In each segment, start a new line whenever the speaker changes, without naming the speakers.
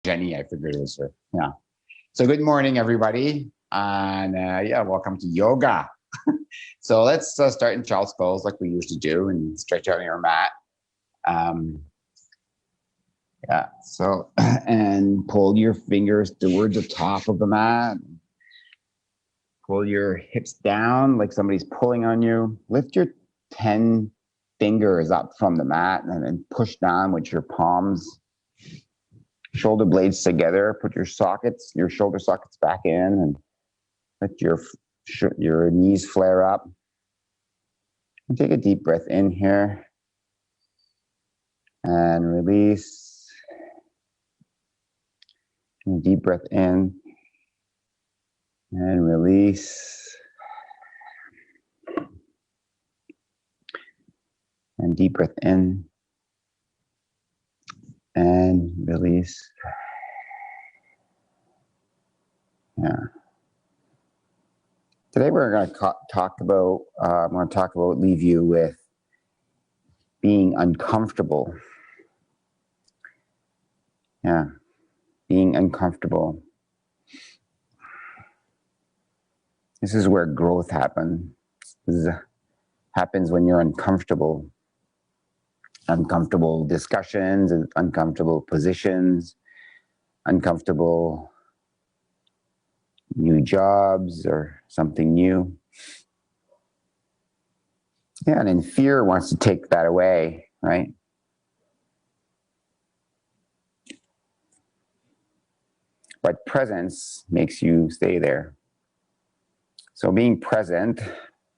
Jenny, I figured it was her. Yeah. So good morning, everybody. And yeah, welcome to yoga. So let's start in child's pose like we usually do and stretch out on your mat. Yeah, so, and pull your fingers towards the top of the mat. Pull your hips down like somebody's pulling on you. Lift your 10 fingers up from the mat and then push down with your palms, shoulder blades together. Put your shoulder sockets back in and let your knees flare up. And take a deep breath in here and release. And deep breath in and release. And deep breath in and release. Yeah. Today we're going to leave you with being uncomfortable. Yeah, being uncomfortable. This is where growth happens. Happens when you're uncomfortable. Uncomfortable discussions, uncomfortable positions, uncomfortable new jobs or something new. Yeah, and then fear wants to take that away, right? But presence makes you stay there. So being present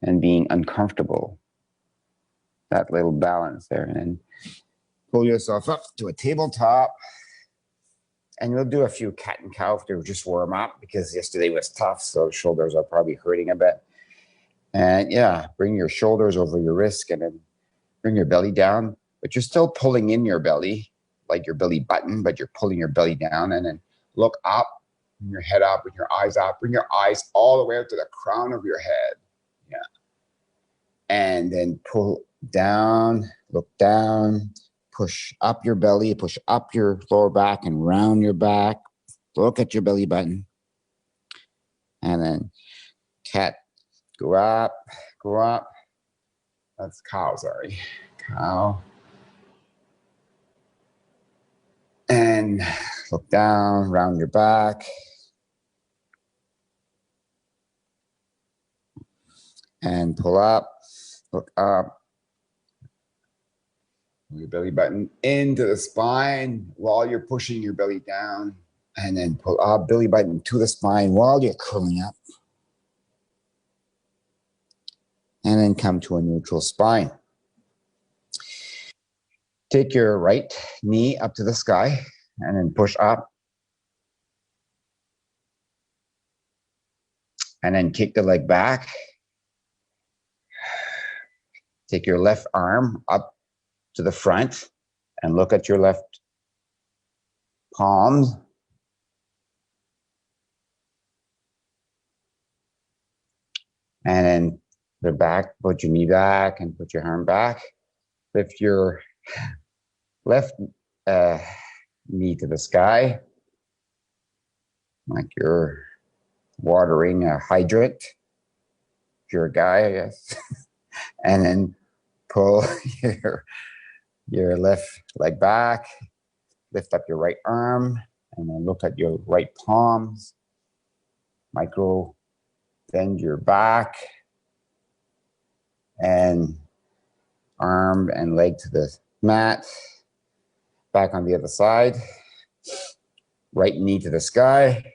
and being uncomfortable, that little balance there. And then pull yourself up to a tabletop. And we'll do a few cat and cow to just warm up because yesterday was tough, so the shoulders are probably hurting a bit. And yeah, bring your shoulders over your wrist and then bring your belly down, but you're still pulling in your belly, like your belly button, but you're pulling your belly down and then look up, bring your head up, bring your eyes up, bring your eyes all the way up to the crown of your head. Yeah. And then pull down, look down, push up your belly, push up your lower back and round your back. Look at your belly button. And then cat, go up, go up. That's cow, sorry. Cow. And look down, round your back. And pull up, look up. Your belly button into the spine while you're pushing your belly down. And then pull up, belly button to the spine while you're curling up. And then come to a neutral spine. Take your right knee up to the sky and then push up. And then kick the leg back. Take your left arm up to the front and look at your left palms. And then the back, put your knee back and put your arm back. Lift your left knee to the sky, like you're watering a hydrant. If you're a guy, I guess. And then pull your left leg back, lift up your right arm, and then look at your right palms. Micro bend your back and arm and leg to the mat. Back on the other side. Right knee to the sky.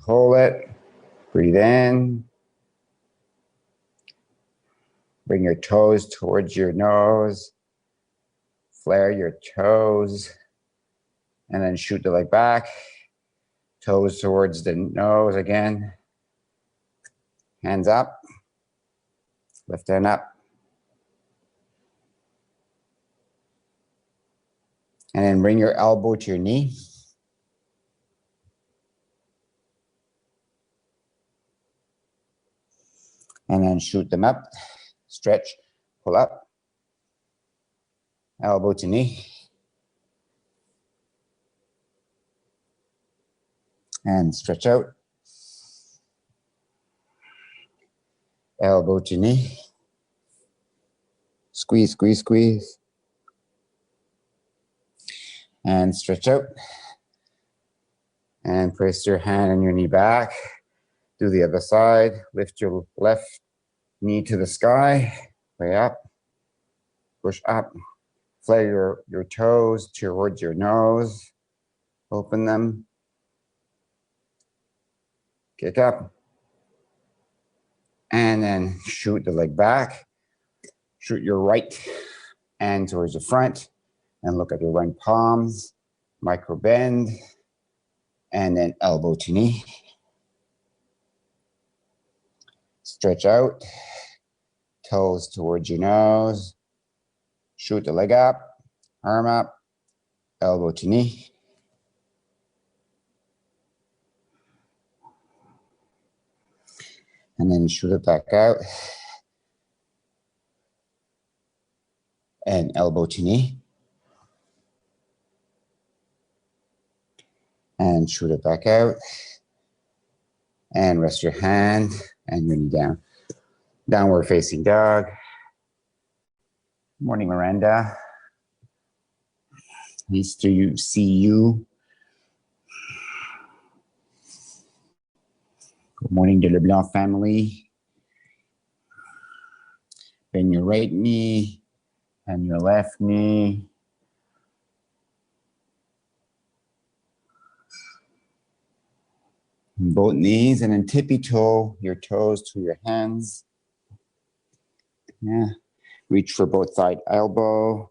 Hold it. Breathe in. Bring your toes towards your nose. Flare your toes. And then shoot the leg back. Toes towards the nose again. Hands up. Lift hand up. And then bring your elbow to your knee. And then shoot them up. Stretch, pull up. Elbow to knee. And stretch out. Elbow to knee. Squeeze, squeeze, squeeze. And stretch out. And place your hand and your knee back. Do the other side. Lift your left knee to the sky. Way up. Push up. Flare your toes towards your nose. Open them. Kick up. And then shoot the leg back. Shoot your right hand towards the front. And look at your right palms. Micro bend. And then elbow to knee. Stretch out. Toes towards your nose. Shoot the leg up. Arm up. Elbow to knee. And then shoot it back out. And elbow to knee. And shoot it back out. And rest your hand and your knee down. Downward facing dog. Morning, Miranda. Nice to see you. Good morning to the Leblanc family. Bend your right knee and your left knee. Both knees, and then tippy toe your toes to your hands. Yeah. Reach for both side elbow.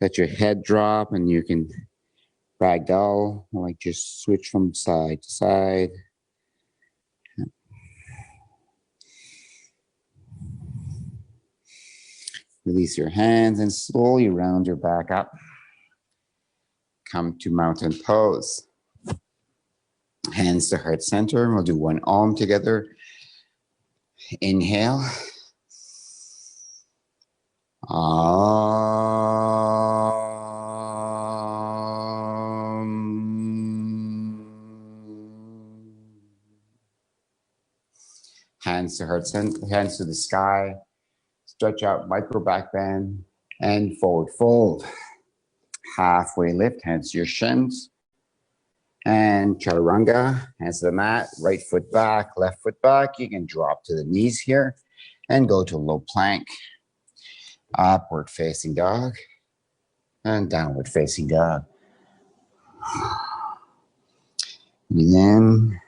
Let your head drop, and you can ragdoll, like just switch from side to side. Release your hands and slowly round your back up. Come to mountain pose. Hands to heart center. We'll do one arm together. Inhale. Hands to heart center. Hands to the sky. Stretch out, micro back bend, and forward fold. Halfway lift, hands to your shins. And Chaturanga, hands to the mat, right foot back, left foot back. You can drop to the knees here and go to low plank. Upward facing dog and downward facing dog. Breathe in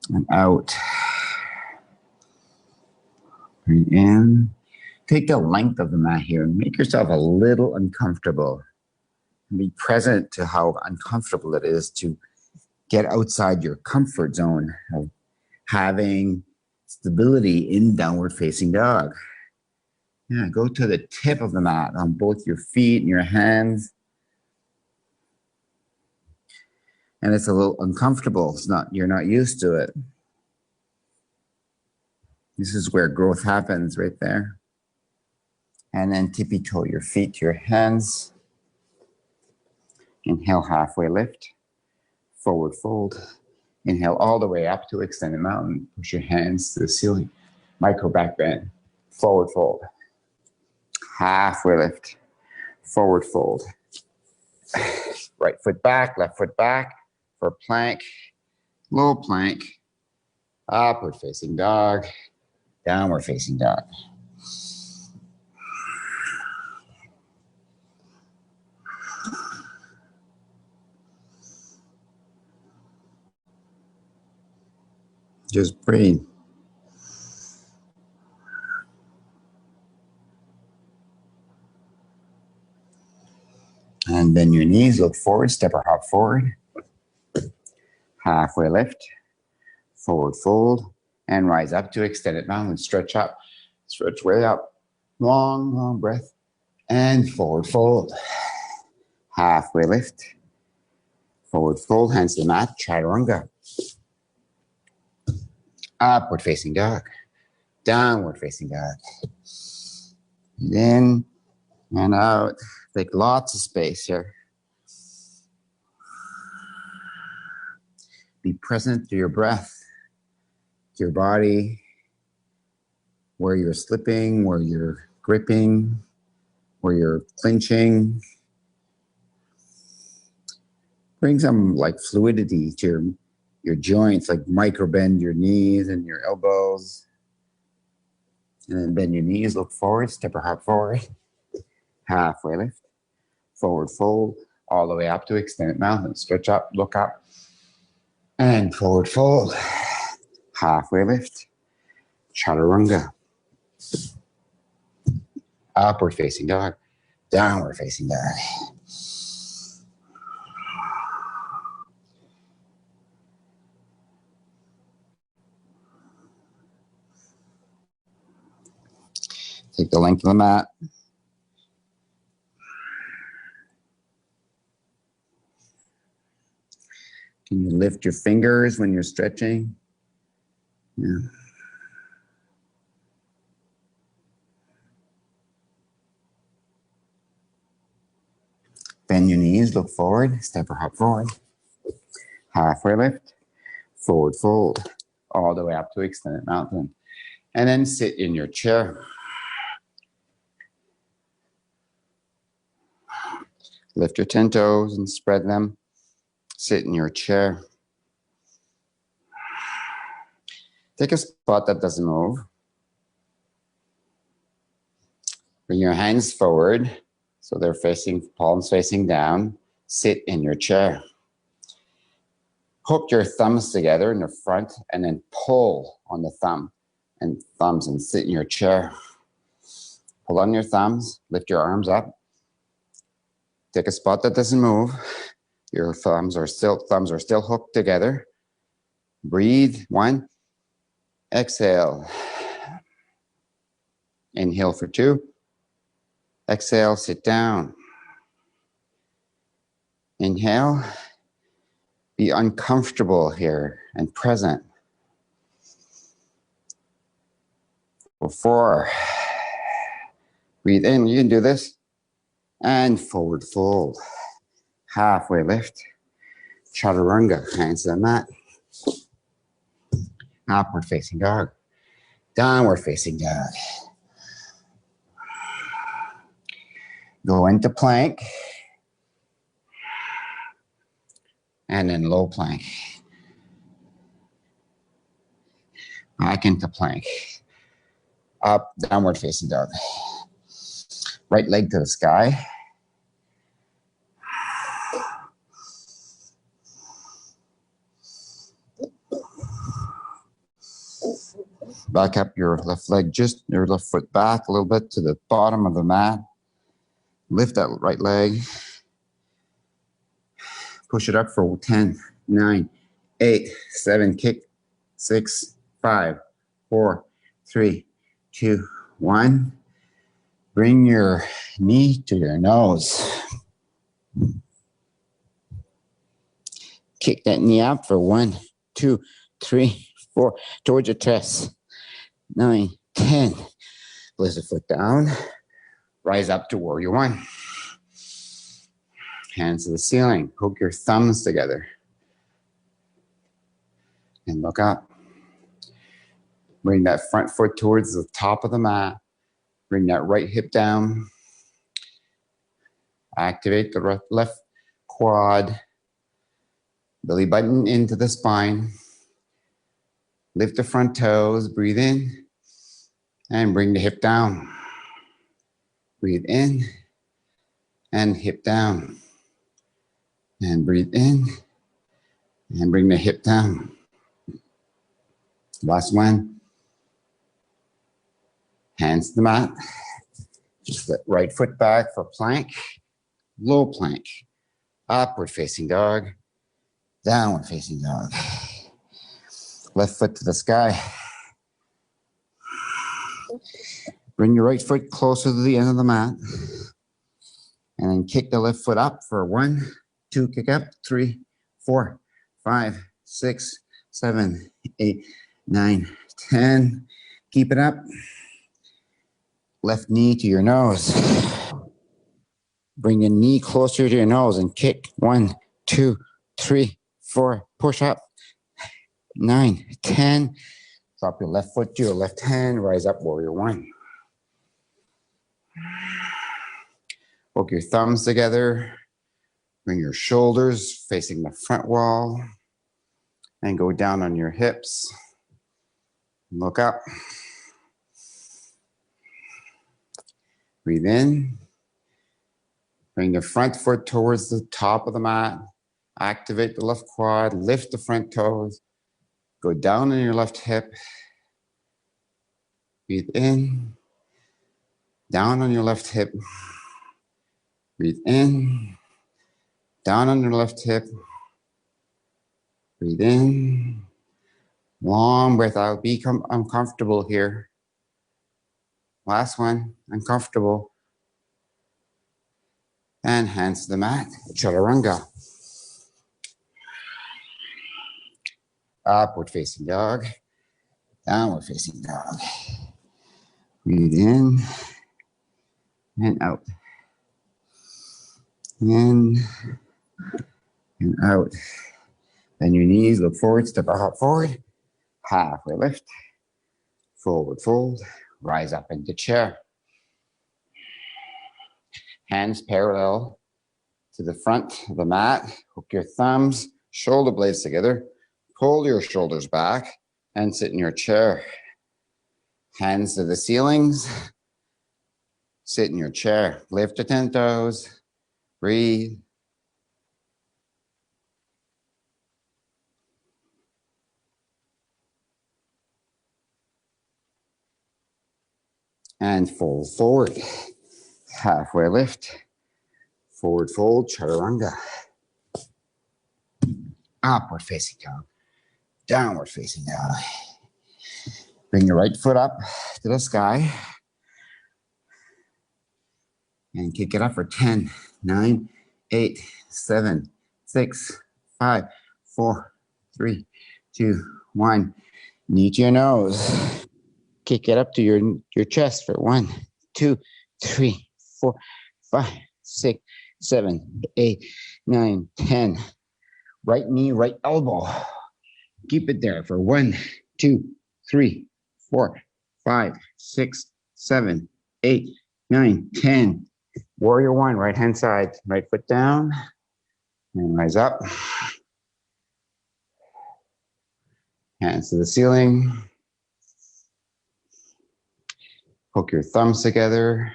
and out. Breathe in. Take the length of the mat here and make yourself a little uncomfortable. And be present to how uncomfortable it is to get outside your comfort zone of having stability in downward facing dog. Yeah, go to the tip of the mat on both your feet and your hands. And it's a little uncomfortable. You're not used to it. This is where growth happens right there. And then tippy toe your feet to your hands. Inhale, halfway lift. Forward fold. Inhale all the way up to extended mountain. Push your hands to the ceiling. Micro back bend. Forward fold. Halfway lift. Forward fold. Right foot back, left foot back for plank. Low plank. Upward facing dog. Downward facing dog. Just breathe. And bend your knees, look forward, step or hop forward. Halfway lift, forward fold, and rise up to extended mountain. Stretch up, stretch way up. Long, long breath, and forward fold. Halfway lift, forward fold, hands to the mat, Chaturanga. Upward facing dog, downward facing dog. In and out. Take lots of space here. Be present to your breath, to your body, where you're slipping, where you're gripping, where you're clinching. Bring some like fluidity to your joints, like micro bend your knees and your elbows. And then bend your knees, look forward, step or hop forward. Halfway lift, forward fold, all the way up to extended mountain. Stretch up, look up, and forward fold. Halfway lift, Chaturanga. Upward facing dog, downward facing dog. Take the length of the mat. Can you lift your fingers when you're stretching? Yeah. Bend your knees, look forward, step or hop forward. Halfway lift, forward fold, all the way up to extended mountain. And then sit in your chair. Lift your 10 toes and spread them. Sit in your chair. Take a spot that doesn't move. Bring your hands forward so they're facing, palms facing down. Sit in your chair. Hook your thumbs together in the front and then pull on the thumbs and sit in your chair. Pull on your thumbs, lift your arms up. Take a spot that doesn't move. Your thumbs are still hooked together. Breathe, 1. Exhale. Inhale for 2. Exhale, sit down. Inhale. Be uncomfortable here and present. For 4. Breathe in, you can do this. And forward fold. Halfway lift. Chaturanga, hands to the mat. Upward facing dog. Downward facing dog. Go into plank. And then low plank. Back into plank. Up, downward facing dog. Right leg to the sky. Back up your left leg, just your left foot back a little bit to the bottom of the mat. Lift that right leg. Push it up for 10, 9, 8, 7, kick, 6, 5, 4, 3, 2, 1. Bring your knee to your nose. Kick that knee up for 1, 2, 3, 4, towards your chest. 9, 10. Place the foot down. Rise up to warrior 1. Hands to the ceiling. Hook your thumbs together. And look up. Bring that front foot towards the top of the mat. Bring that right hip down. Activate the left quad. Belly button into the spine. Lift the front toes. Breathe in. And bring the hip down. Breathe in. And hip down. And breathe in. And bring the hip down. Last one. Hands to the mat. Just the right foot back for plank. Low plank. Upward facing dog. Downward facing dog. Left foot to the sky. Bring your right foot closer to the end of the mat. And then kick the left foot up for 1, 2, kick up, 3, 4, 5, 6, 7, 8, 9, 10. Keep it up. Left knee to your nose. Bring your knee closer to your nose and kick. 1, 2, 3, 4. Push up. 9, 10. Drop your left foot to your left hand. Rise up, warrior one. Hook your thumbs together. Bring your shoulders facing the front wall. And go down on your hips. Look up. Breathe in. Bring the front foot towards the top of the mat. Activate the left quad. Lift the front toes. Go down on your left hip. Breathe in. Down on your left hip. Breathe in. Down on your left hip. Breathe in. Long breath out. Become uncomfortable here. Last one. Uncomfortable. And hands to the mat. Chaturanga. Upward facing dog. Downward facing dog. Breathe in and out. In and out. Bend your knees, look forward, step a hop forward. Halfway lift. Forward fold. Rise up into chair. Hands parallel to the front of the mat. Hook your thumbs, shoulder blades together. Pull your shoulders back and sit in your chair. Hands to the ceilings. Sit in your chair. Lift your 10 toes. Breathe. And fold forward. Halfway lift. Forward fold, chaturanga. Upward facing dog. Downward facing dog. Bring your right foot up to the sky. And kick it up for 10, 9, 8, 7, 6, 5, 4, 3, 2, 1. Knee to your nose. Kick it up to your chest for 1, 2, 3, 4, 5, 6, 7, 8, 9, 10. Right knee, right elbow. Keep it there for 1, 2, 3, 4, 5, 6, 7, 8, 9, 10. Warrior one, right hand side, right foot down. And rise up. Hands to the ceiling. Hook your thumbs together.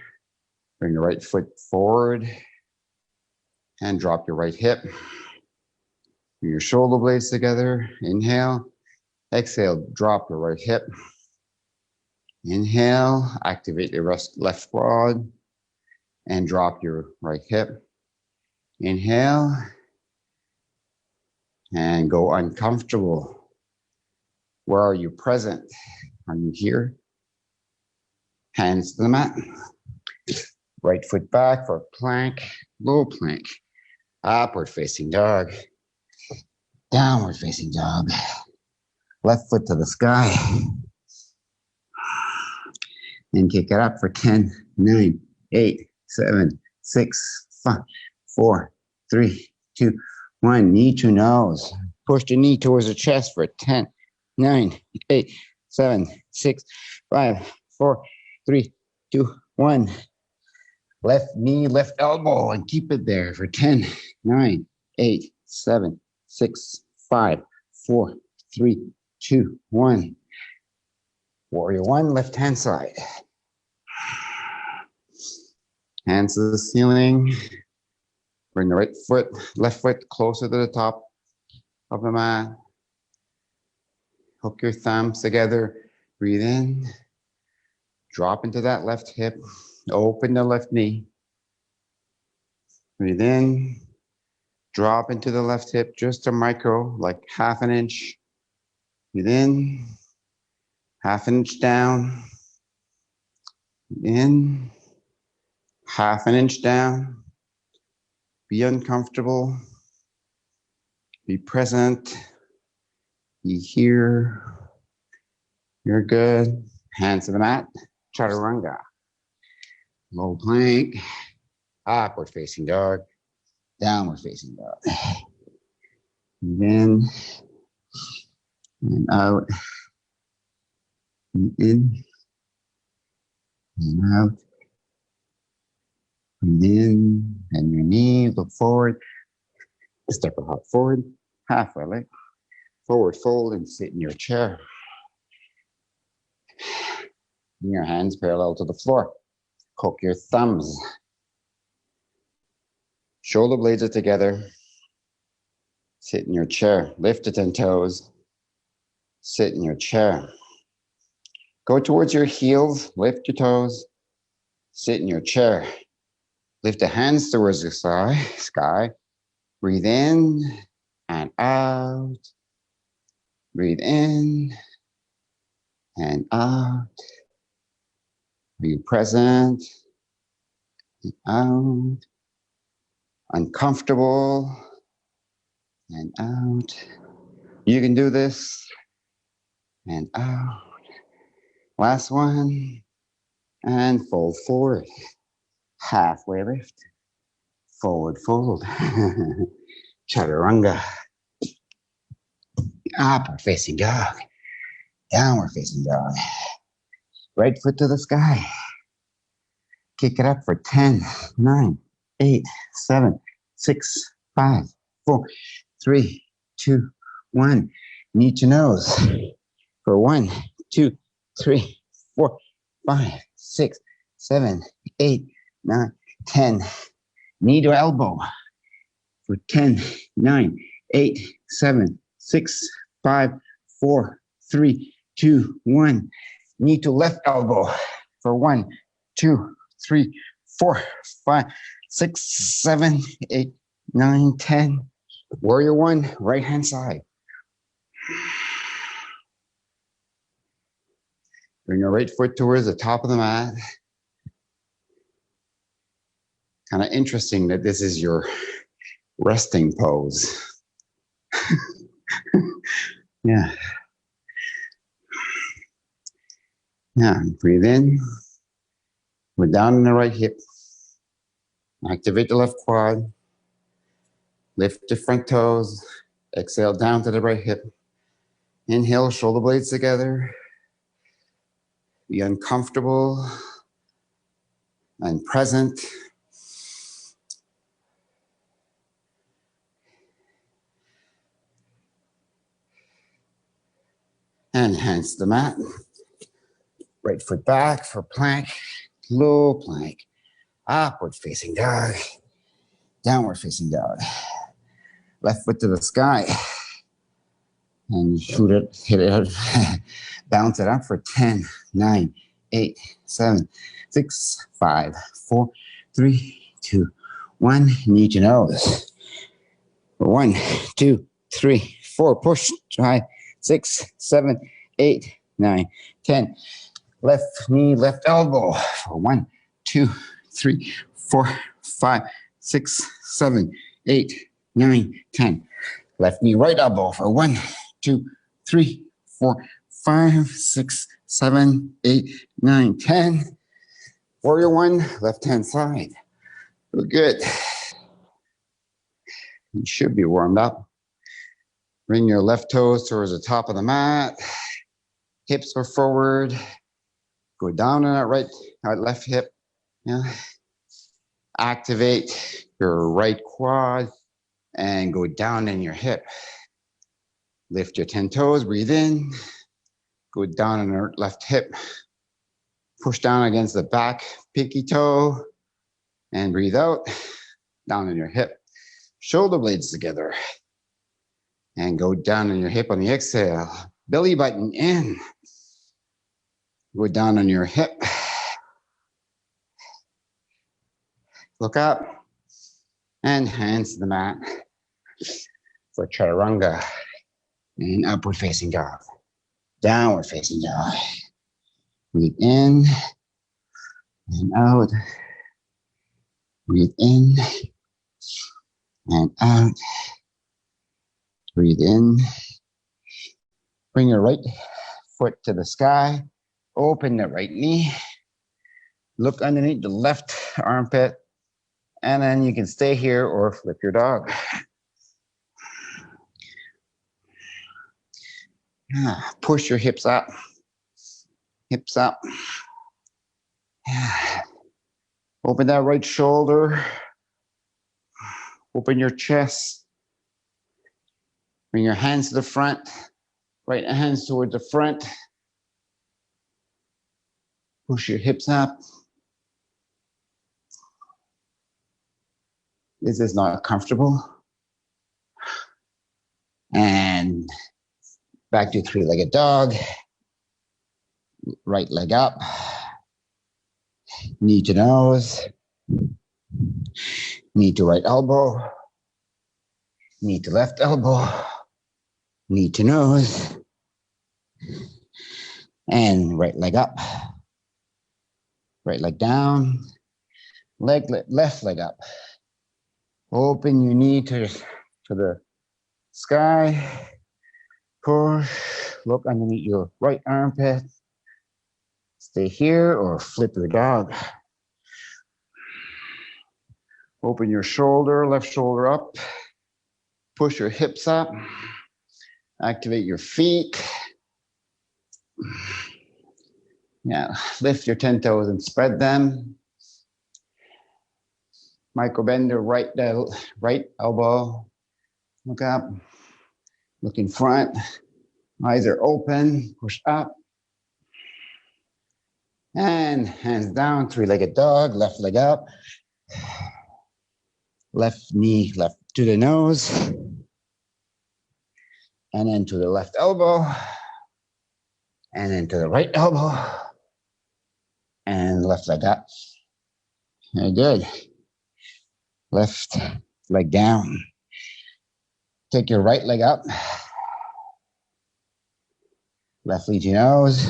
Bring your right foot forward. And drop your right hip. Bring your shoulder blades together. Inhale. Exhale, drop your right hip. Inhale, activate your left quad. And drop your right hip. Inhale. And go uncomfortable. Where are you present? Are you here? Hands to the mat. Right foot back for plank, low plank. Upward facing dog. Downward facing dog. Left foot to the sky. And kick it up for 10, 9, 8, 7, 6, 5, 4, 3, 2, 1. Knee to nose. Push the knee towards the chest for 10, 9, 8, 7, 6, 5, 4, 3, 2, 1. Left knee, left elbow, and keep it there for 10, 9, 8, 7, 6, 5, 4, 3, 2, 1. Warrior one, left hand side. Hands to the ceiling. Bring the right foot, left foot closer to the top of the mat. Hook your thumbs together. Breathe in. Drop into that left hip. Open the left knee. Breathe in. Drop into the left hip, just a micro, like half an inch. Breathe in. Half an inch down. In. Half an inch down. Be uncomfortable. Be present. Be here. You're good. Hands to the mat. Chaturanga. Low plank. Upward facing dog. Downward facing dog. And then and out, breathe in and out, breathe in, and your knees look forward, step a hop forward, halfway lift, forward fold and sit in your chair. Bring your hands parallel to the floor, hook your thumbs, shoulder blades are together, sit in your chair, lift the 10 toes, sit in your chair. Go towards your heels, lift your toes, sit in your chair. Lift the hands towards the sky. Breathe in and out. Breathe in and out. Be present and out. Uncomfortable and out. You can do this and out. Last one. And fold forward. Halfway lift. Forward fold. Chaturanga. Upward facing dog. Downward facing dog. Right foot to the sky. Kick it up for 10, 9, 8, 7, 6, 5, 4, 3, 2, 1. Knee to nose. For 1, 2, 3, 4, 5, 6, 7, 8, 9, 10. Knee to elbow. For 10, 9, 8, 7, 6, 5, 4, 3, 2, 1. Knee to left elbow. For 1, 2, 3, 4, 5, 6, 7, 8, 9, 10. Warrior one, right hand side. Bring your right foot towards the top of the mat. Kind of interesting that this is your resting pose. Yeah. Now, breathe in. We're down in the right hip. Activate the left quad. Lift the front toes. Exhale down to the right hip. Inhale, shoulder blades together. Be uncomfortable and present. And hands to the mat. Right foot back for plank. Low plank. Upward facing dog. Downward facing dog. Left foot to the sky. And shoot it, hit it, bounce it up for 10, 9, 8, 7, 6, 5, 4, 3, 2, 1. Knee to nose. 1, 2, 3, 4. Push, 5, 6, 7, 8, 9, 10. Left knee, left elbow. 1, 2, 3, 4, 5, 6, 7, 8, 9, 10. Left knee, right elbow for 1, 2, 3, 4, 5, 6, 7, 8, 9, 10. Warrior one, left hand side. Good. You should be warmed up. Bring your left toes towards the top of the mat. Hips go forward. Go down on that left hip. Yeah. Activate your right quad and go down in your hip. Lift your 10 toes, breathe in. Go down on your left hip. Push down against the back pinky toe and breathe out. Down on your hip. Shoulder blades together. And go down on your hip on the exhale. Belly button in. Go down on your hip. Look up. And hands to the mat for Chaturanga. And upward facing dog. Downward facing dog. Breathe in and out. Breathe in and out. Breathe in. Bring your right foot to the sky. Open the right knee. Look underneath the left armpit. And then you can stay here or flip your dog. Push your hips up. Hips up. Open that right shoulder. Open your chest. Bring your hands to the front. Right hands toward the front. Push your hips up. This is not comfortable. And back to three-legged dog. Right leg up. Knee to nose. Knee to right elbow. Knee to left elbow. Knee to nose. And right leg up. Right leg down. Left leg up. Open your knee to the sky. Push. Look underneath your right armpit. Stay here or flip your dog. Open your shoulder, left shoulder up. Push your hips up. Activate your feet. Yeah, lift your 10 toes and spread them. Micro bend your right elbow. Look up. Look in front. Eyes are open. Push up. And hands down, three-legged dog, left leg up. Left knee, left to the nose. And then to the left elbow. And then to the right elbow. And left leg up. Very good. Left leg down. Take your right leg up. Left knee to nose.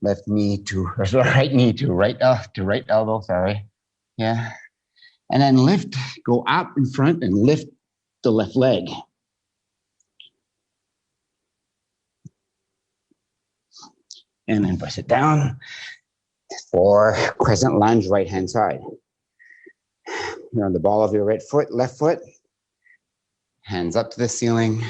Right knee to right elbow, sorry. Yeah. And then lift, go up in front and lift the left leg. And then press it down for crescent lunge, right hand side. You're on the ball of your right foot, left foot. Hands up to the ceiling.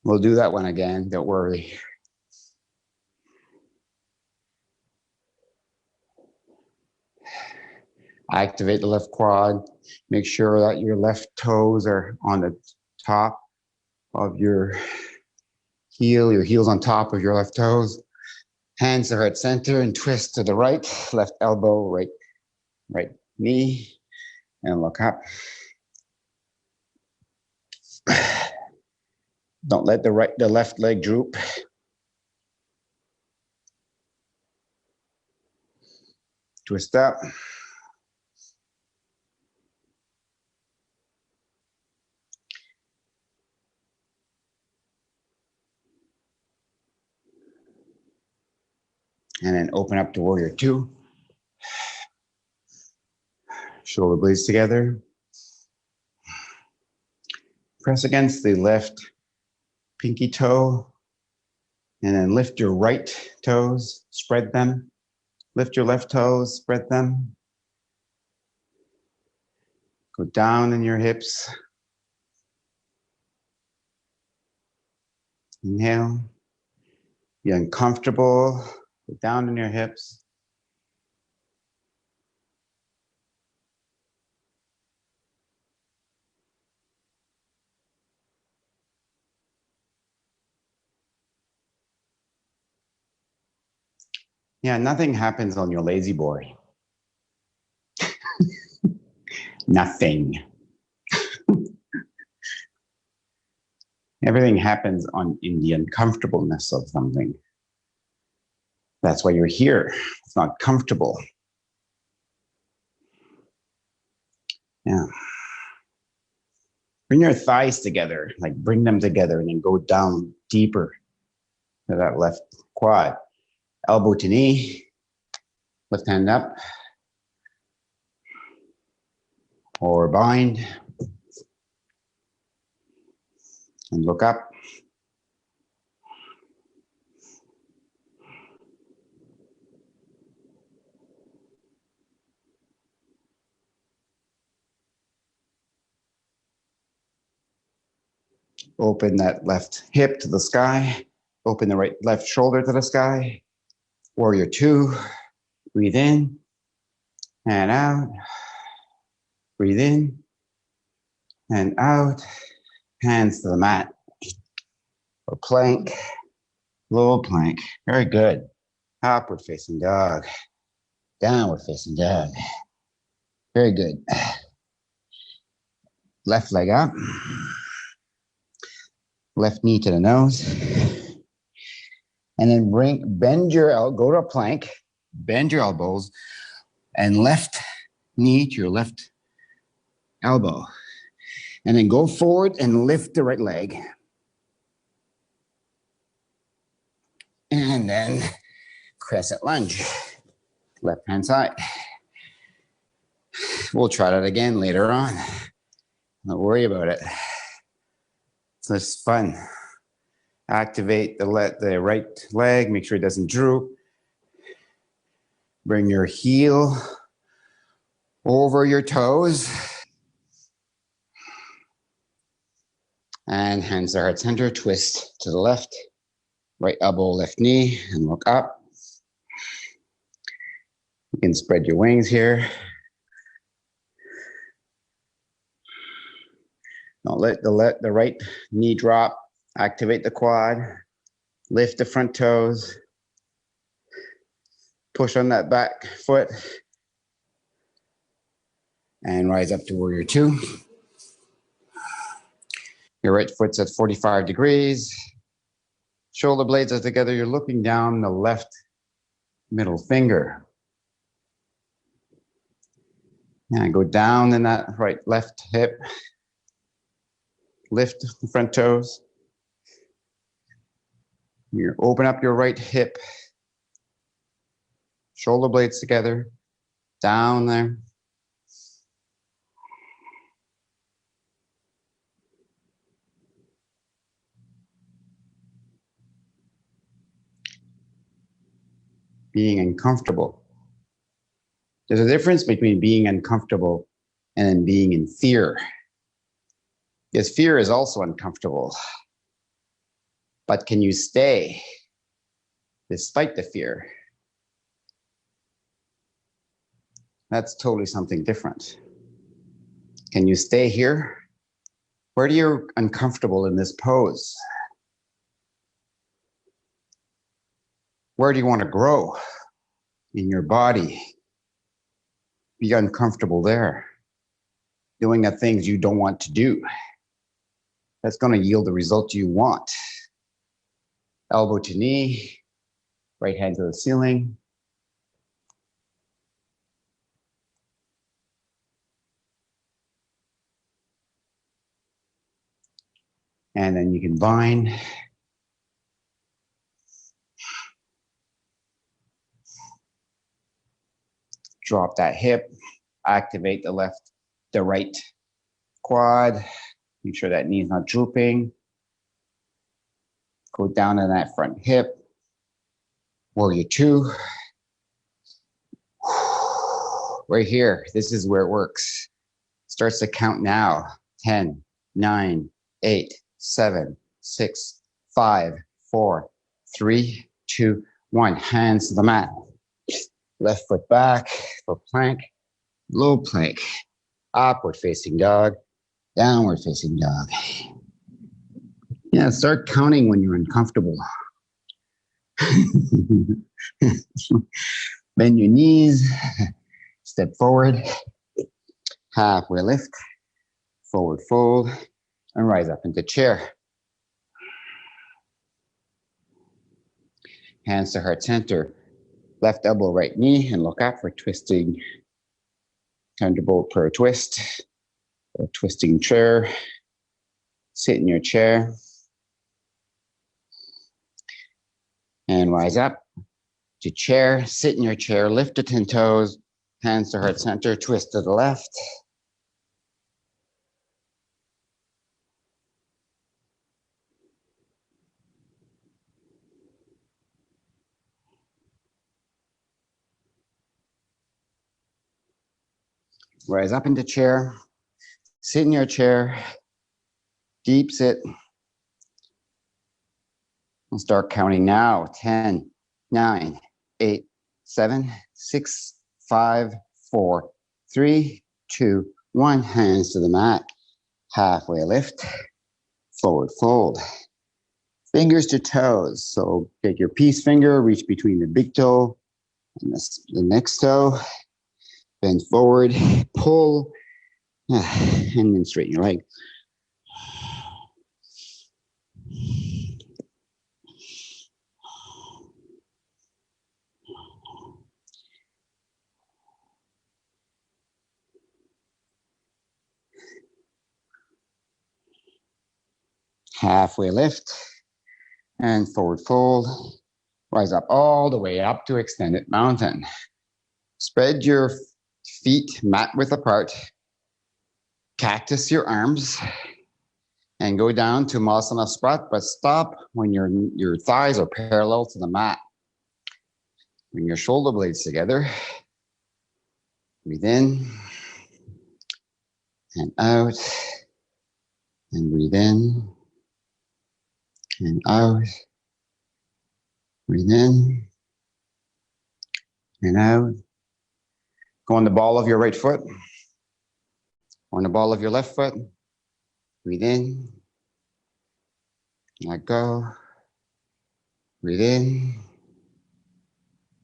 We'll do that one again, don't worry. Activate the left quad. Make sure that your left toes are on the top of your heel's on top of your left toes. Hands are at center and twist to the right, left elbow, right knee, and look up. Don't let the left leg droop. Twist up. And then open up to warrior two. Shoulder blades together. Press against the left pinky toe. And then lift your right toes, spread them. Lift your left toes, spread them. Go down in your hips. Inhale. Be uncomfortable. Go down in your hips. Yeah, nothing happens on your lazy boy. Nothing. Everything happens in the uncomfortableness of something. That's why you're here. It's not comfortable. Yeah. Bring your thighs together, like bring them together and then go down deeper to that left quad. Elbow to knee, left hand up, or bind, and look up. Open that left hip to the sky. Open the left shoulder to the sky. Warrior two. Breathe in and out. Breathe in and out. Hands to the mat. Or plank. Low plank. Very good. Upward facing dog. Downward facing dog. Very good. Left leg up. Left knee to the nose. And then bend your elbow, go to a plank, bend your elbows, and left knee to your left elbow. And then go forward and lift the right leg. And then crescent lunge, left hand side. We'll try that again later on. Don't worry about it. It's just fun. Activate the right leg, make sure it doesn't droop. Bring your heel over your toes. And hands to heart center, twist to the left. Right elbow, left knee, and look up. You can spread your wings here. Don't let the right knee drop. Activate the quad. Lift the front toes. Push on that back foot. And rise up to warrior two. Your right foot's at 45 degrees. Shoulder blades are together. You're looking down the left middle finger. And go down in that left hip. Lift the front toes. You open up your right hip. Shoulder blades together. Down there. Being uncomfortable. There's a difference between being uncomfortable and then being in fear. Because fear is also uncomfortable. But can you stay despite the fear? That's totally something different. Can you stay here? Where do you uncomfortable in this pose? Where do you want to grow in your body? Be uncomfortable there. Doing the things you don't want to do. That's going to yield the result you want. Elbow to knee, right hand to the ceiling. And then you can bind. Drop that hip, activate the right quad. Make sure that knee is not drooping. Go down on that front hip. Warrior two. Right here, this is where it works. Starts to count now. 10, 9, 8, 7, 6, 5, 4, 3, 2, 1. Hands to the mat. Left foot back for plank. Low plank. Upward facing dog. Downward facing dog. Yeah, start counting when you're uncomfortable. Bend your knees. Step forward. Halfway lift. Forward fold. And rise up into chair. Hands to heart center. Left elbow, right knee, and look up for twisting. Thunderbolt prayer twist. Or twisting chair. Sit in your chair. And rise up to chair. Sit in your chair. Lift the 10 toes. Hands to heart center. Twist to the left. Rise up into chair. Sit in your chair. Deep sit. We'll start counting now. 10, 9, 8, 7, 6, 5, 4, 3, 2, 1. Hands to the mat. Halfway lift. Forward fold. Fingers to toes. So take your peace finger, reach between the big toe and the next toe. Bend forward, pull, and then straighten your leg. Halfway lift and forward fold. Rise up all the way up to extended mountain. Spread your feet mat width apart. Cactus your arms and go down to Malasana Squat, but stop when your thighs are parallel to the mat. Bring your shoulder blades together. Breathe in and out, and breathe in and out. Breathe in and out. Go on the ball of your right foot, on the ball of your left foot. Breathe in, let go. Breathe in,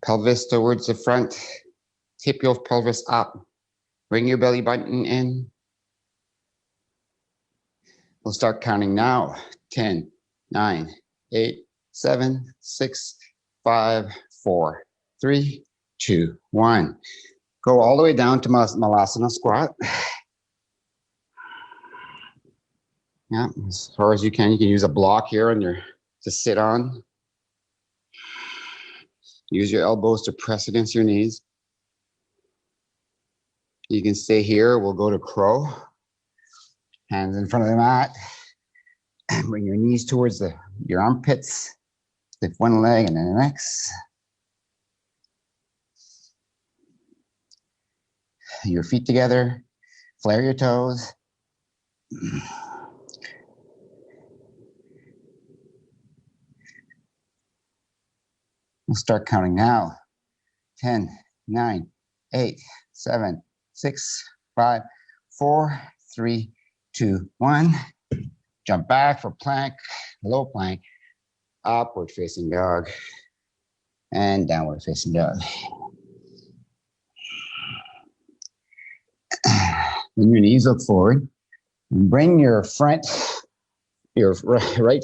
pelvis towards the front, tip your pelvis up. Bring your belly button in. We'll start counting now. 10, 9, 8, 7, 6, 5, 4, 3, 2, 1. Go all the way down to Malasana Squat. Yeah, as far as you can. You can use a block here to sit on. Use your elbows to press against your knees. You can stay here. We'll go to crow. Hands in front of the mat. Bring your knees towards your armpits. Lift one leg and then the next. Your feet together. Flare your toes. We'll start counting now. 10, 9, 8, 7, 6, 5, 4, 3, 2, 1. Jump back for plank, low plank, upward facing dog, and downward facing dog. When your knees look forward, bring your right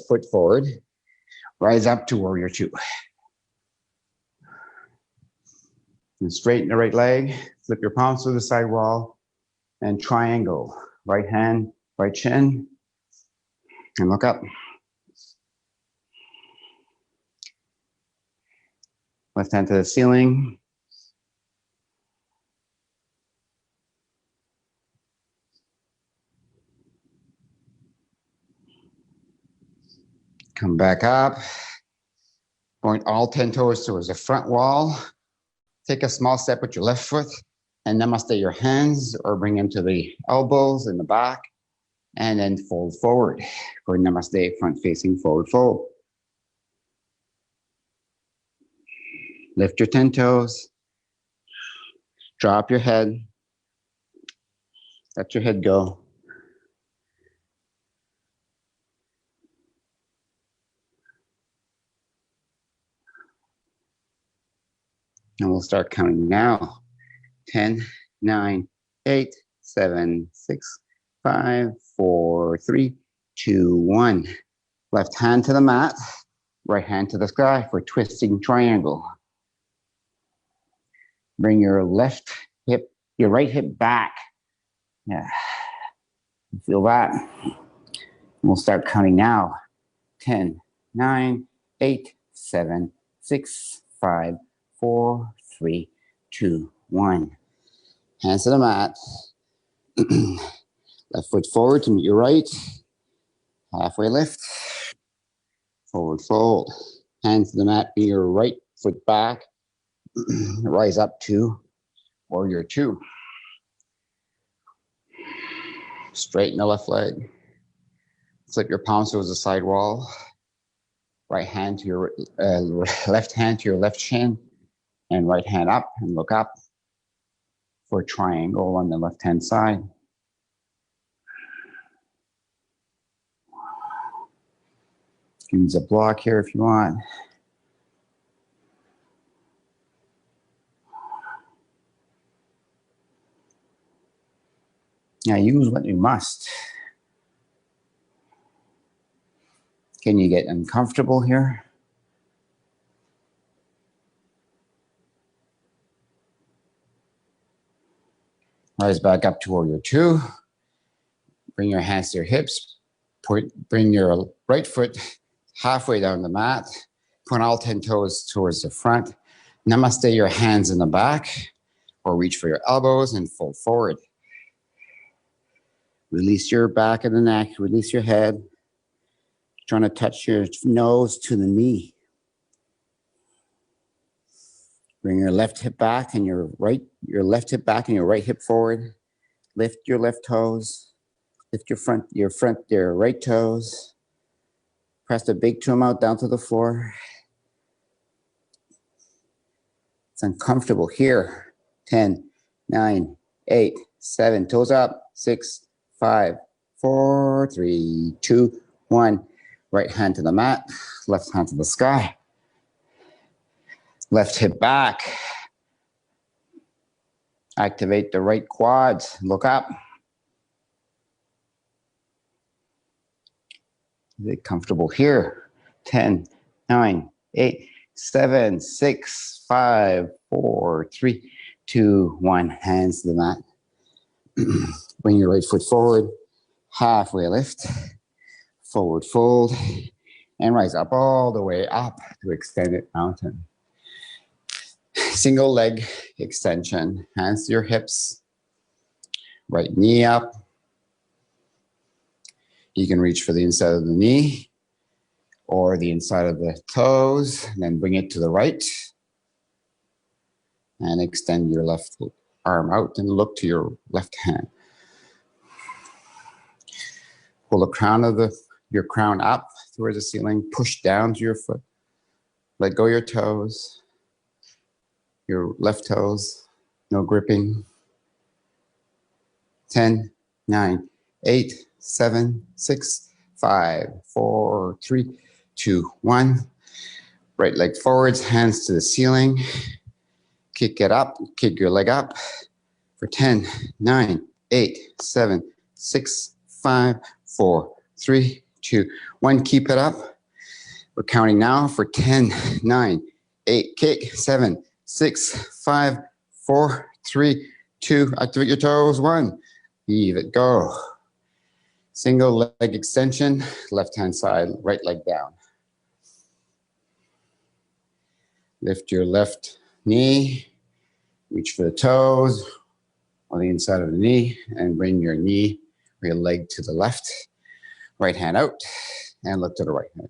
foot forward, rise up to warrior two. And straighten the right leg, flip your palms to the side wall, and triangle. Right hand, right shin, and look up. Left hand to the ceiling. Come back up. Point all 10 toes towards the front wall. Take a small step with your left foot and namaste your hands or bring them to the elbows in the back and then fold forward for namaste, front facing forward fold. Lift your 10 toes. Drop your head. Let your head go. And we'll start counting now. 10, 9, 8, 7, 6, 5, 4, 3, 2, 1. Left hand to the mat, right hand to the sky for twisting triangle. Bring your right hip back. Yeah, feel that? We'll start counting now. 10, 9, 8, 7, 6, 5, 4, 3, 2, 1. Hands to the mat. Left foot forward to meet your right. Halfway lift. Forward fold. Hands to the mat, bring your right foot back. Rise up to warrior two. Straighten the left leg. Flip your palms towards the side wall. Right hand to your left hand to your left shin, and right hand up and look up for a triangle on the left hand side. You can use a block here if you want. Now use what you must. Can you get uncomfortable here? Rise back up to warrior two. Bring your hands to your hips. Bring your right foot halfway down the mat. Point all 10 toes towards the front. Namaste your hands in the back, or reach for your elbows and fold forward. Release your back of the neck. Release your head. Trying to touch your nose to the knee. Bring your left hip back and your left hip back and your right hip forward. Lift your left toes. Lift your right toes. Press the big toe out down to the floor. It's uncomfortable here. 10, 9, 8, 7, toes up. 6, 5, 4, 3, 2, 1. Right hand to the mat, left hand to the sky. Left hip back. Activate the right quads. Look up. Is it comfortable here? 10, 9, 8, 7, 6, 5, 4, 3, 2, 1. Hands to the mat. Bring your right foot forward. Halfway lift. Forward fold. And rise up all the way up to extended mountain. Single leg extension. Hands to your hips. Right knee up. You can reach for the inside of the knee or the inside of the toes, and then bring it to the right. And extend your left arm out and look to your left hand. Pull the crown of your crown up towards the ceiling. Push down to your foot. Let go your toes. Your left toes. No gripping. 10, 9, 8, 7, 6, 5, 4, 3, 2, 1. Right leg forwards, hands to the ceiling. Kick it up, kick your leg up for 10, 9, 8, 7, 6, 5, 4, 3, 2, 1. Keep it up. We're counting now for 10, 9, 8, kick, 7, 6, 5, 4, 3, 2. Activate your toes. 1. Leave it go. Single leg extension, left hand side, right leg down. Lift your left knee, reach for the toes on the inside of the knee, and bring your knee or your leg to the left. Right hand out, and look to the right hand.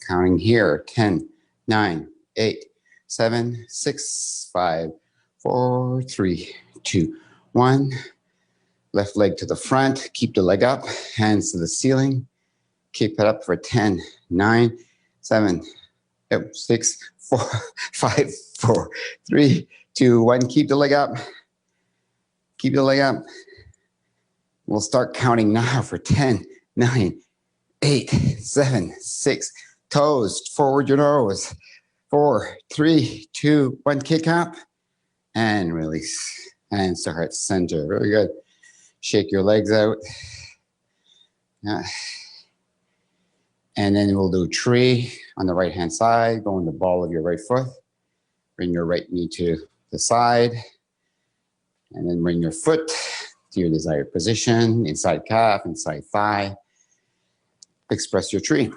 Counting here, 10, 9, 8, 7, 6, 5, 4, 3, 2, 1. Left leg to the front, keep the leg up, hands to the ceiling. Keep it up for 10, 9, 7, 6, 4, 5, 4, 3, 2, 1. Keep the leg up. Keep the leg up. We'll start counting now for 10, 9, 8, 7, 6. Toes, forward your nose. 4, 3, 2, 1. Kick up and release. And start center. Really good. Shake your legs out. And then we'll do tree on the right hand side. Go in the ball of your right foot. Bring your right knee to the side. And then bring your foot to your desired position. Inside calf, inside thigh. Express your tree.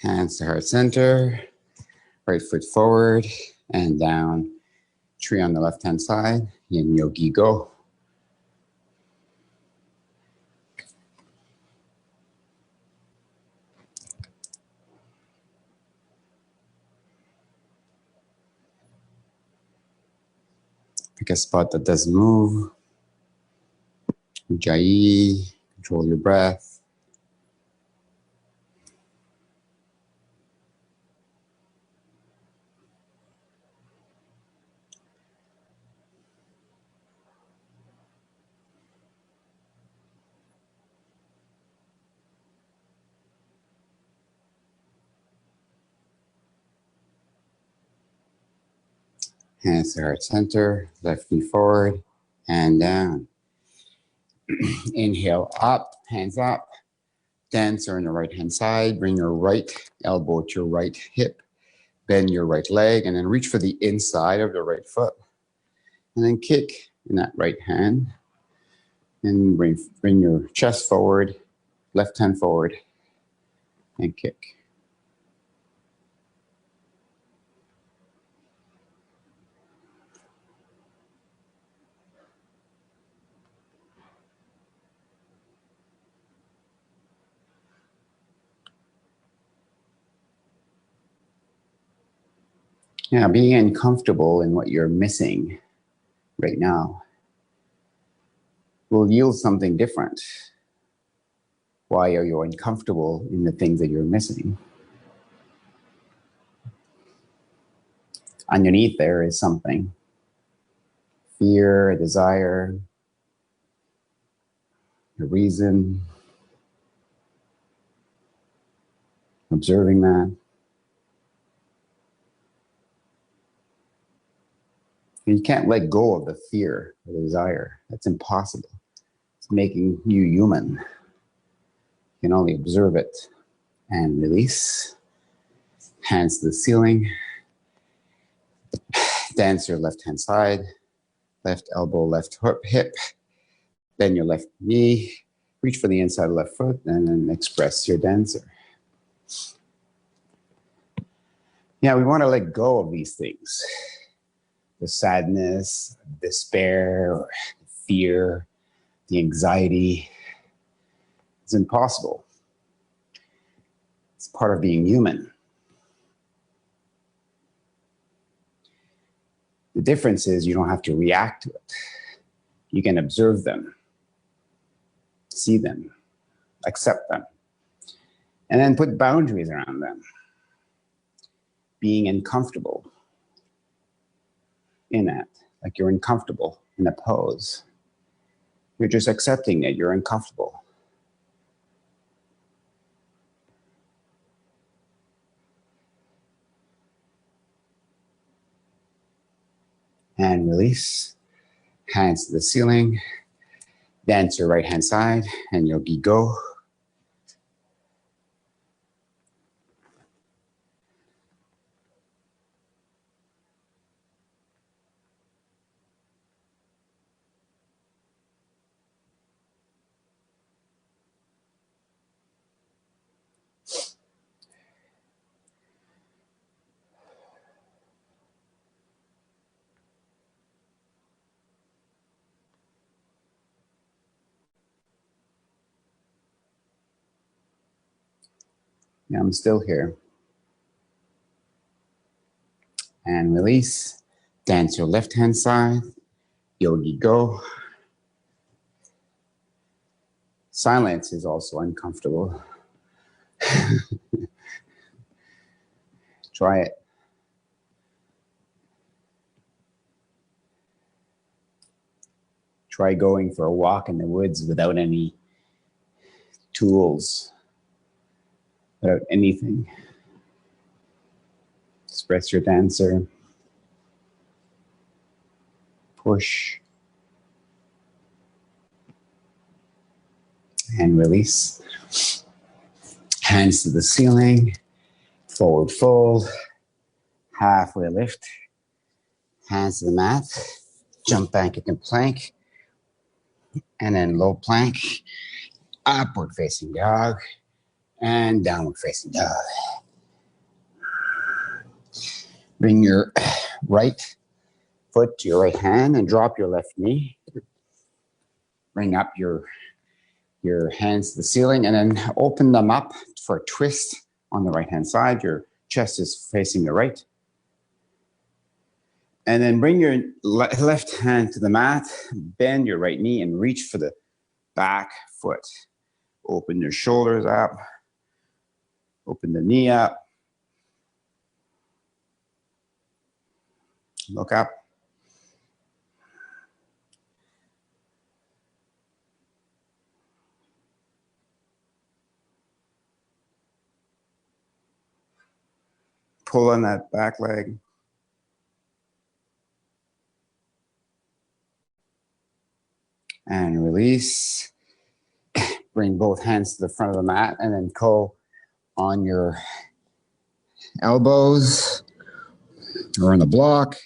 Hands to heart center. Right foot forward and down. Tree on the left-hand side. Yin Yogi Go. Pick a spot that doesn't move. Ujjayi. Control your breath. Hands to heart center, left knee forward and down. Inhale up, hands up. Dancer on the right hand side. Bring your right elbow to your right hip. Bend your right leg and then reach for the inside of the right foot. And then kick in that right hand. And bring your chest forward, left hand forward, and kick. Yeah, being uncomfortable in what you're missing right now will yield something different. Why are you uncomfortable in the things that you're missing? Underneath there is something. Fear, a desire, a reason. Observing that. You can't let go of the fear, the desire. That's impossible. It's making you human. You can only observe it and release. Hands to the ceiling. Dance your left hand side. Left elbow, left hip. Bend your left knee. Reach for the inside left foot and then express your dancer. Yeah, we want to let go of these things. The sadness, despair, fear, the anxiety. It's impossible. It's part of being human. The difference is you don't have to react to it. You can observe them, see them, accept them, and then put boundaries around them. Being uncomfortable in that, like you're uncomfortable in a pose. You're just accepting that you're uncomfortable. And release. Hands to the ceiling. Dance your right hand side and Yogi Go. Yeah, I'm still here. And release. Dance your left hand side. Yogi Go. Silence is also uncomfortable. Try it. Try going for a walk in the woods without any tools, without anything. Express your dancer. Push. And release. Hands to the ceiling. Forward fold. Halfway lift. Hands to the mat. Jump back into plank. And then low plank. Upward facing dog. And downward facing dog. Bring your right foot to your right hand and drop your left knee. Bring up your hands to the ceiling and then open them up for a twist on the right-hand side. Your chest is facing the right. And then bring your left hand to the mat, bend your right knee and reach for the back foot. Open your shoulders up, open the knee up, look up. Pull on that back leg. And release. Bring both hands to the front of the mat and then go on your elbows or on the block.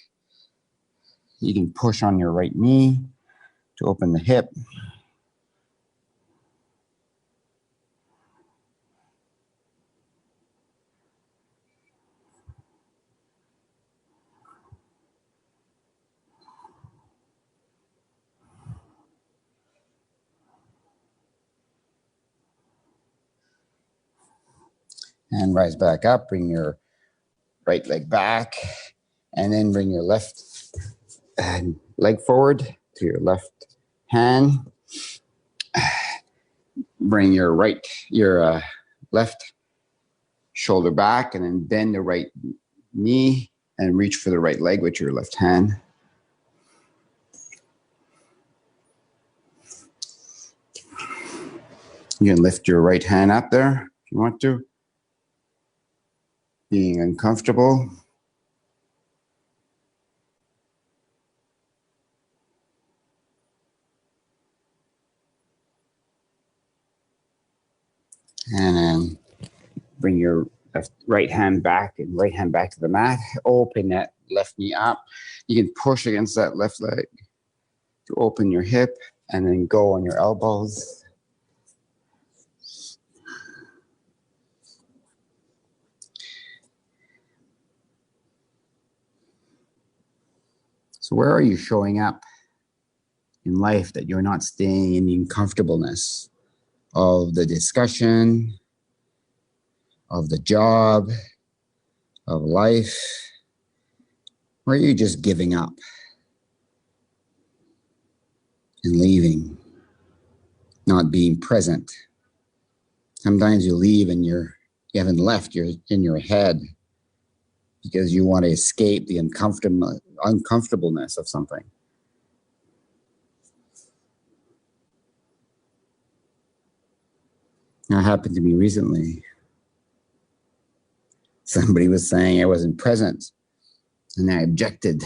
You can push on your right knee to open the hip. And rise back up, bring your right leg back, and then bring your left leg forward to your left hand. Bring your left shoulder back, and then bend the right knee and reach for the right leg with your left hand. You can lift your right hand up there if you want to. Being uncomfortable. And then bring your right hand back and right hand back to the mat. Open that left knee up. You can push against that left leg to open your hip and then go on your elbows. So where are you showing up in life that you're not staying in the uncomfortableness of the discussion, of the job, of life? Where are you just giving up and leaving, not being present? Sometimes you leave and you haven't left, you're in your head because you want to escape the uncomfortableness of something. That happened to me recently. Somebody was saying I wasn't present, and I objected.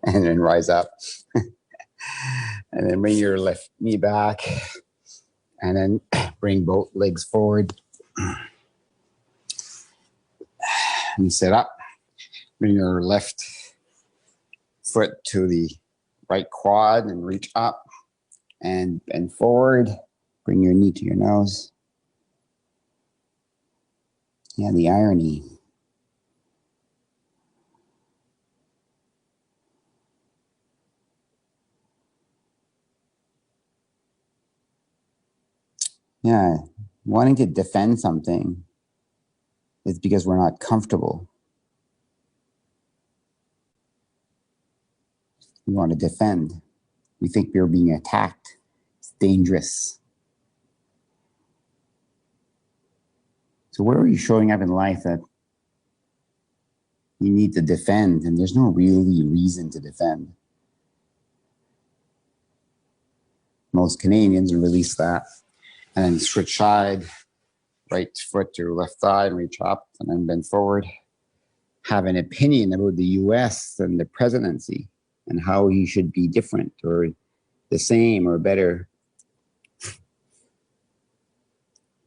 And then rise up. And then bring your left knee back. And then bring both legs forward. And sit up. Bring your left foot to the right quad and reach up. And bend forward. Bring your knee to your nose. Yeah, the irony. Yeah, wanting to defend something is because we're not comfortable. We want to defend. We think we're being attacked. It's dangerous. So where are you showing up in life that you need to defend and there's no really reason to defend? Most Canadians release that and then switch side, right foot to left thigh and reach up and then bend forward. Have an opinion about the US and the presidency and how he should be different or the same or better.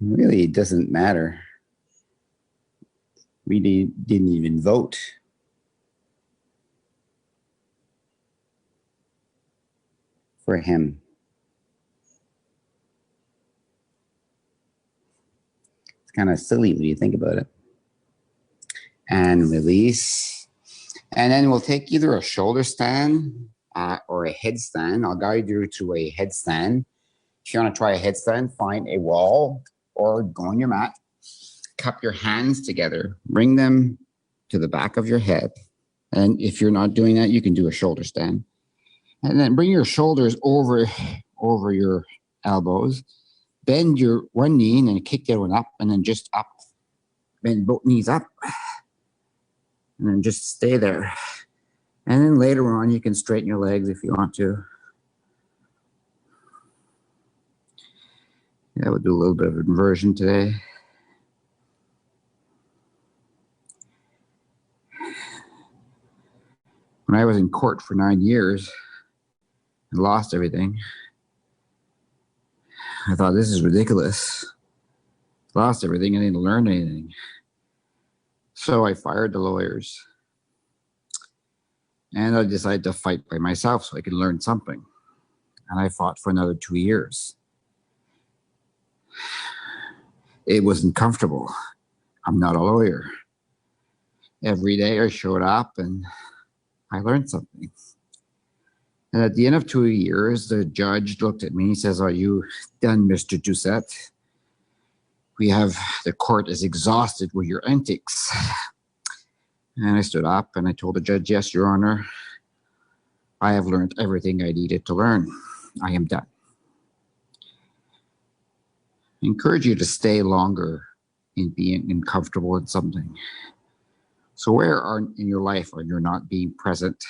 Really, it doesn't matter. We didn't even vote. For him. It's kind of silly when you think about it. and release. And then we'll take either a shoulder stand or a headstand. I'll guide you to a headstand. If you want to try a headstand, find a wall or go on your mat. Cup your hands together. Bring them to the back of your head. And if you're not doing that, you can do a shoulder stand. And then bring your shoulders over your elbows. Bend your one knee and then kick the other one up and then just up. Bend both knees up. And then just stay there. And then later on, you can straighten your legs if you want to. Yeah, we'll do a little bit of inversion today. When I was in court for 9 years and lost everything, I thought, this is ridiculous. Lost everything, I didn't learn anything. So I fired the lawyers. And I decided to fight by myself so I could learn something. And I fought for another 2 years. It wasn't comfortable. I'm not a lawyer. Every day I showed up and I learned something. And at the end of 2 years, the judge looked at me and says, "Are you done, Mr. Doucet? The court is exhausted with your antics." And I stood up and I told the judge, "Yes, Your Honor, I have learned everything I needed to learn. I am done." I encourage you to stay longer in being uncomfortable in something. So where in your life are you not being present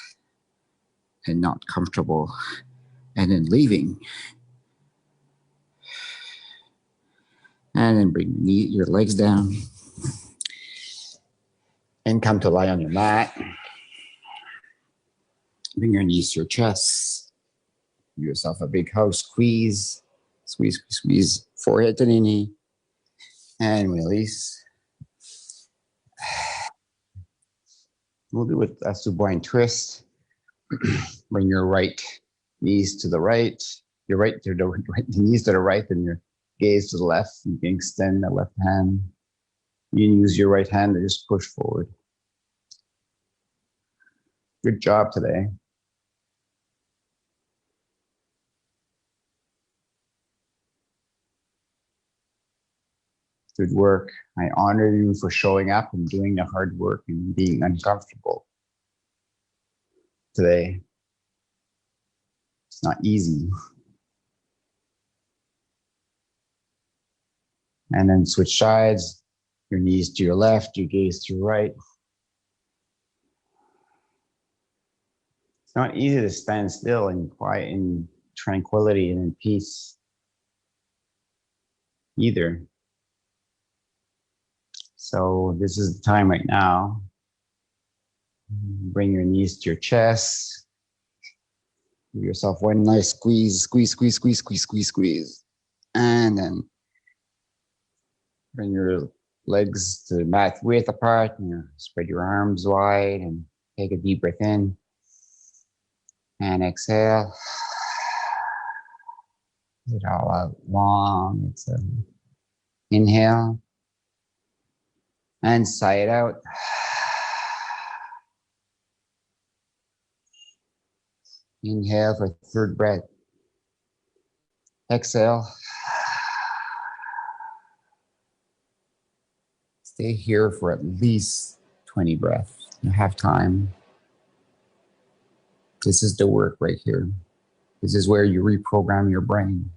and not comfortable and then leaving? And then bring your legs down and come to lie on your mat. Bring your knees to your chest. Give yourself a big hug, squeeze, squeeze, squeeze, squeeze, forehead to the knee, and release. We'll do a supine twist. Bring your right knees to the right, the knees to the right, and your gaze to the left. You can extend the left hand. You can use your right hand to just push forward. Good job today. Good work. I honor you for showing up and doing the hard work and being uncomfortable today. It's not easy. And then switch sides, your knees to your left, your gaze to your right. It's not easy to stand still in quiet, in tranquility and in peace either. So this is the time right now. Bring your knees to your chest. Give yourself one nice squeeze, squeeze, squeeze, squeeze, squeeze, squeeze, squeeze. And then bring your legs to the mat width apart. Spread your arms wide and take a deep breath in. And exhale. Get it all out long. It's an inhale. And sigh it out. Inhale for third breath. Exhale. Stay here for at least 20 breaths. You have time. This is the work right here. This is where you reprogram your brain.